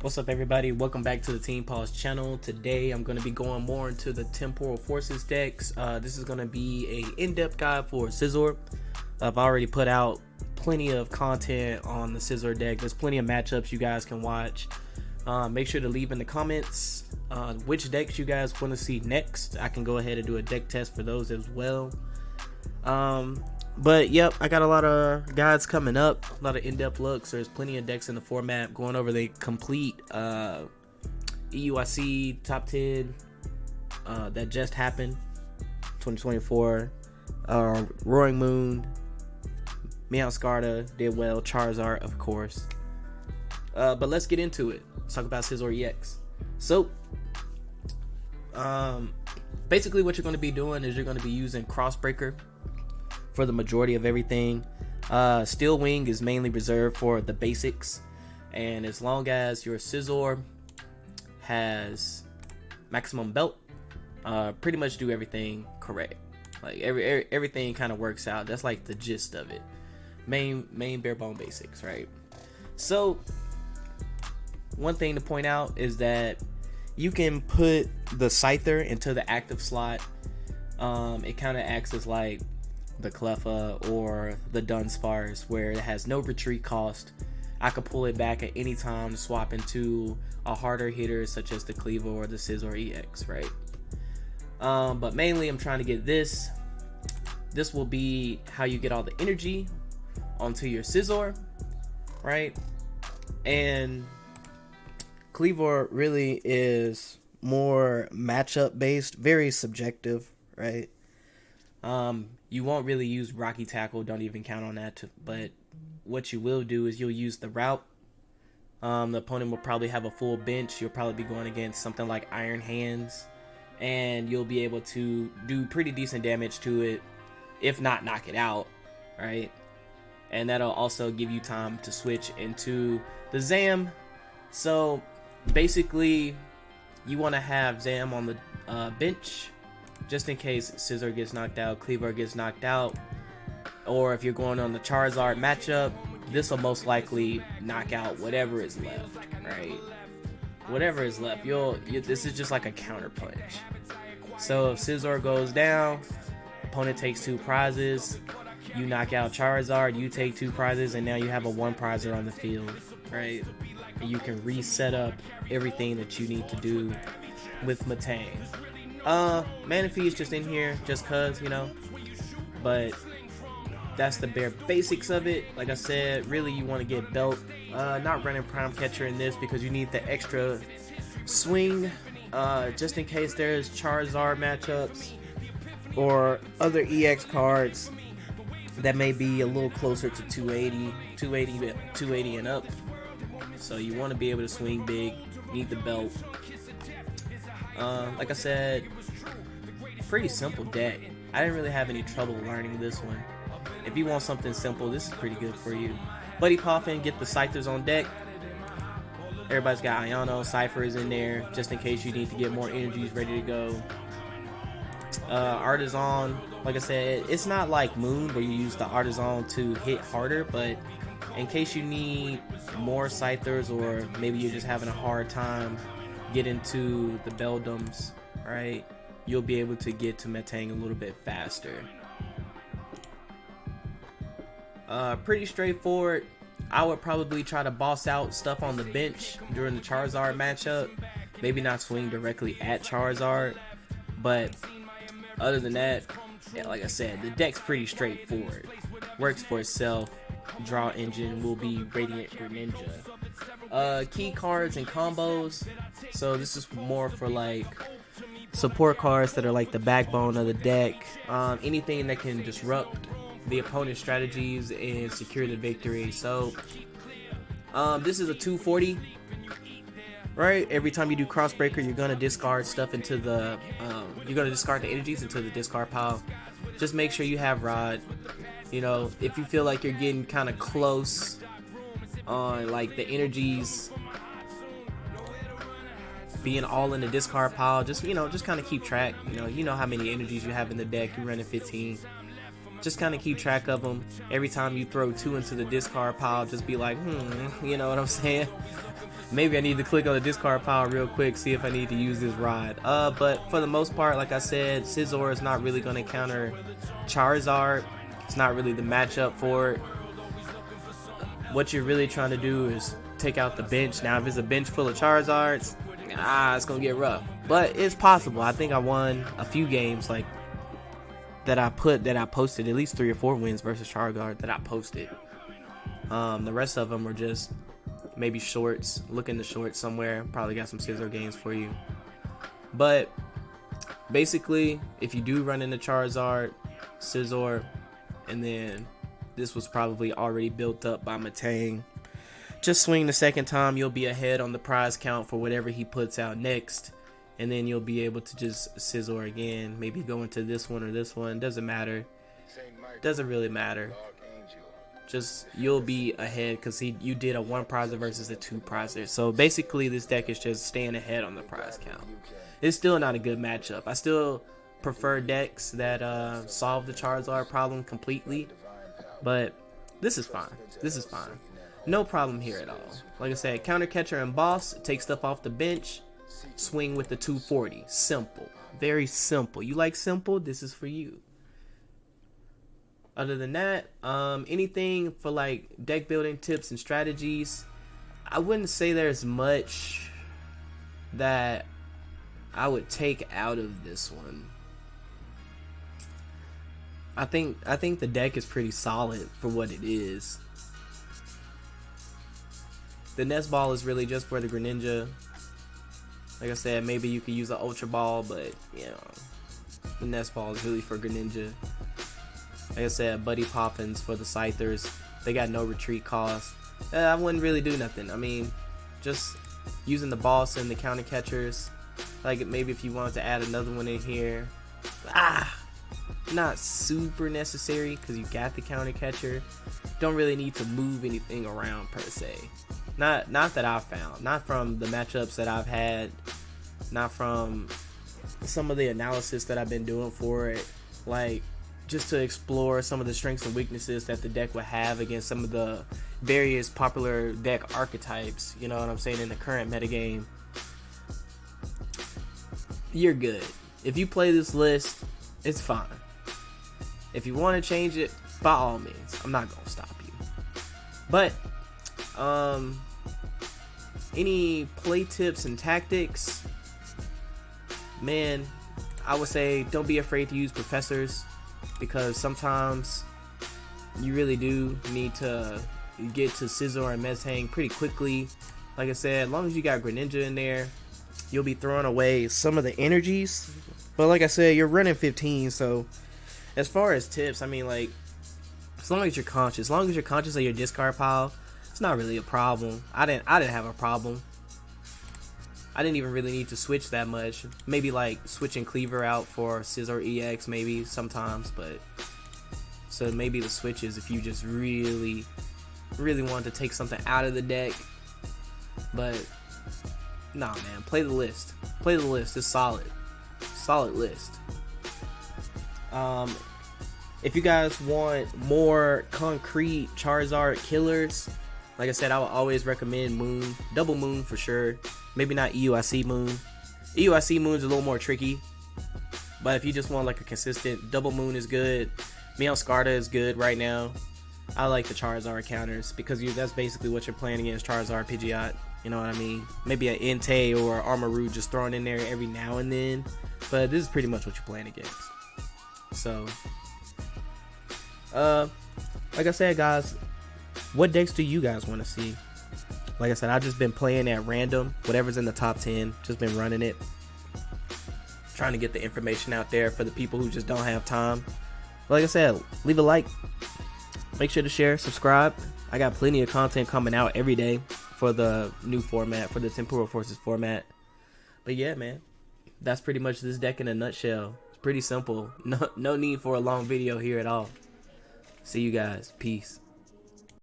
What's up, everybody? Welcome back to the Team Pause channel. Today I'm going to be going more into the Temporal Forces decks. This is going to be a in-depth guide for Scizor. I've already put out plenty of content on the Scizor deck. There's plenty of matchups you guys can watch. Make sure to leave in the comments which decks you guys want to see next. I can go ahead and do a deck test for those as well. But yep, I got a lot of guides coming up, a lot of in-depth looks. There's plenty of decks in the format, going over the complete EUIC top 10 that just happened, 2024. Roaring Moon, Meowscarda did well, Charizard of course. But let's get into it. Let's talk about Scizor EX. So basically what you're going to be doing is you're going to be using Crossbreaker for the majority of everything. Steel Wing is mainly reserved for the basics, and as long as your Scizor has maximum belt, pretty much do everything correct. Like everything kind of works out. That's like the gist of it. Main bare bone basics, right? So one thing to point out is that you can put the Scyther into the active slot. It kind of acts as like the Kleavor or the Dunsparce, where it has no retreat cost. I could pull it back at any time to swap into a harder hitter such as the Kleavor or the Scizor EX, right? But mainly I'm trying to get this. This will be how you get all the energy onto your Scizor, right? And Kleavor really is more matchup based, very subjective, right? You won't really use Rocky Tackle, don't even count on that. But what you will do is you'll use the route. The opponent will probably have a full bench. You'll probably be going against something like Iron Hands, and you'll be able to do pretty decent damage to it, if not knock it out, right? And that'll also give you time to switch into the Zam. So basically you want to have Zam on the bench, just in case Scizor gets knocked out, Kleavor gets knocked out, or if you're going on the Charizard matchup, this will most likely knock out whatever is left, right? Whatever is left, this is just like a counter punch. So if Scizor goes down, opponent takes 2 prizes, you knock out Charizard, you take 2 prizes, and now you have a 1 prizer on the field, right? And you can reset up everything that you need to do with Metang. Manaphy is just in here just cause, you know, but that's the bare basics of it. Like I said, really you want to get belt, not running Prime Catcher in this because you need the extra swing, just in case there's Charizard matchups or other EX cards that may be a little closer to 280 and up. So you want to be able to swing big, need the belt. Like I said, pretty simple deck. I didn't really have any trouble learning this one. If you want something simple, this is pretty good for you. Buddy Coffin, get the Scythers on deck. Everybody's got Iono, Cyphers in there, just in case you need to get more energies ready to go. Artisan, like I said, it's not like Moon where you use the Artisan to hit harder, but in case you need more Scythers, or maybe you're just having a hard time getting to the Beldums, right? You'll be able to get to Metang a little bit faster. Pretty straightforward. I would probably try to boss out stuff on the bench during the Charizard matchup. Maybe not swing directly at Charizard, but other than that, yeah, like I said, the deck's pretty straightforward. Works for itself. Draw engine will be Radiant Greninja. Key cards and combos. So this is more for like support cards that are like the backbone of the deck. Anything that can disrupt the opponent's strategies and secure the victory. So this is a 240, right? Every time you do Crossbreaker, you're gonna discard stuff into the you're gonna discard the energies into the discard pile. Just make sure you have Rod. You know, if you feel like you're getting kind of close on like the energies being all in the discard pile, just, you know, just kind of keep track. You know how many energies you have in the deck. You're running 15. Just kind of keep track of them. Every time you throw 2 into the discard pile, just be like, you know what I'm saying? Maybe I need to click on the discard pile real quick, see if I need to use this rod. But for the most part, like I said, Scizor is not really going to counter Charizard. It's not really the matchup for it. What you're really trying to do is take out the bench. Now, if it's a bench full of Charizards, it's going to get rough. But it's possible. I think I won a few games like that I posted, at least 3 or 4 wins versus Charizard that I posted. The rest of them were just maybe shorts. Look in the shorts somewhere. Probably got some Scizor games for you. But basically, if you do run into Charizard, Scizor, and then this was probably already built up by Matang, just swing the second time. You'll be ahead on the prize count for whatever he puts out next. And then you'll be able to just Scizor again. Maybe go into this one or this one. Doesn't matter. Doesn't really matter. Just you'll be ahead because you did a 1 prizer versus a 2 prizer. So basically this deck is just staying ahead on the prize count. It's still not a good matchup. I still prefer decks that solve the Charizard problem completely. But this is fine. This is fine. No problem here at all. Like I said, counter catcher and boss, take stuff off the bench. Swing with the 240. Simple. Very simple. You like simple? This is for you. Other than that, anything for like deck building tips and strategies, I wouldn't say there's much that I would take out of this one. I think the deck is pretty solid for what it is. The Nest Ball is really just for the Greninja. Like I said, maybe you could use an Ultra Ball, but you know, the Nest Ball is really for Greninja. Like I said, Buddy Poppins for the Scythers. They got no retreat cost. I wouldn't really do nothing. I mean, just using the boss and the counter catchers. Like maybe if you wanted to add another one in here. Not super necessary because you got the counter catcher. Don't really need to move anything around per se. Not that I've found. Not from the matchups that I've had. Not from some of the analysis that I've been doing for it. Like, just to explore some of the strengths and weaknesses that the deck would have against some of the various popular deck archetypes. You know what I'm saying? In the current metagame. You're good. If you play this list, it's fine. If you want to change it, by all means. I'm not going to stop you. But, any play tips and tactics? Man, I would say don't be afraid to use professors, because sometimes you really do need to get to Scizor and Metang pretty quickly. Like I said, as long as you got Greninja in there, you'll be throwing away some of the energies. But like I said, you're running 15, so as far as tips, I mean, like, as long as you're conscious of your discard pile, it's not really a problem. I didn't have a problem. I didn't even really need to switch that much. Maybe like switching Kleavor out for Scizor EX maybe sometimes, but so maybe the switches if you just really want to take something out of the deck. But nah, man, play the list. Play the list. It's solid. Solid list. If you guys want more concrete Charizard killers, like I said, I would always recommend Moon. Double Moon for sure. Maybe not EUIC Moon. EUIC Moon's a little more tricky. But if you just want like a consistent, Double Moon is good. Meowscarda is good right now. I like the Charizard counters because that's basically what you're playing against, Charizard, Pidgeot. You know what I mean? Maybe an Entei or Armarouge just thrown in there every now and then. But this is pretty much what you're playing against. So, like I said, guys, what decks do you guys want to see? Like I said, I've just been playing at random. Whatever's in the top 10, just been running it. Trying to get the information out there for the people who just don't have time. But like I said, leave a like. Make sure to share, subscribe. I got plenty of content coming out every day for the new format, for the Temporal Forces format. But yeah, man, that's pretty much this deck in a nutshell. It's pretty simple. No need for a long video here at all. See you guys. Peace.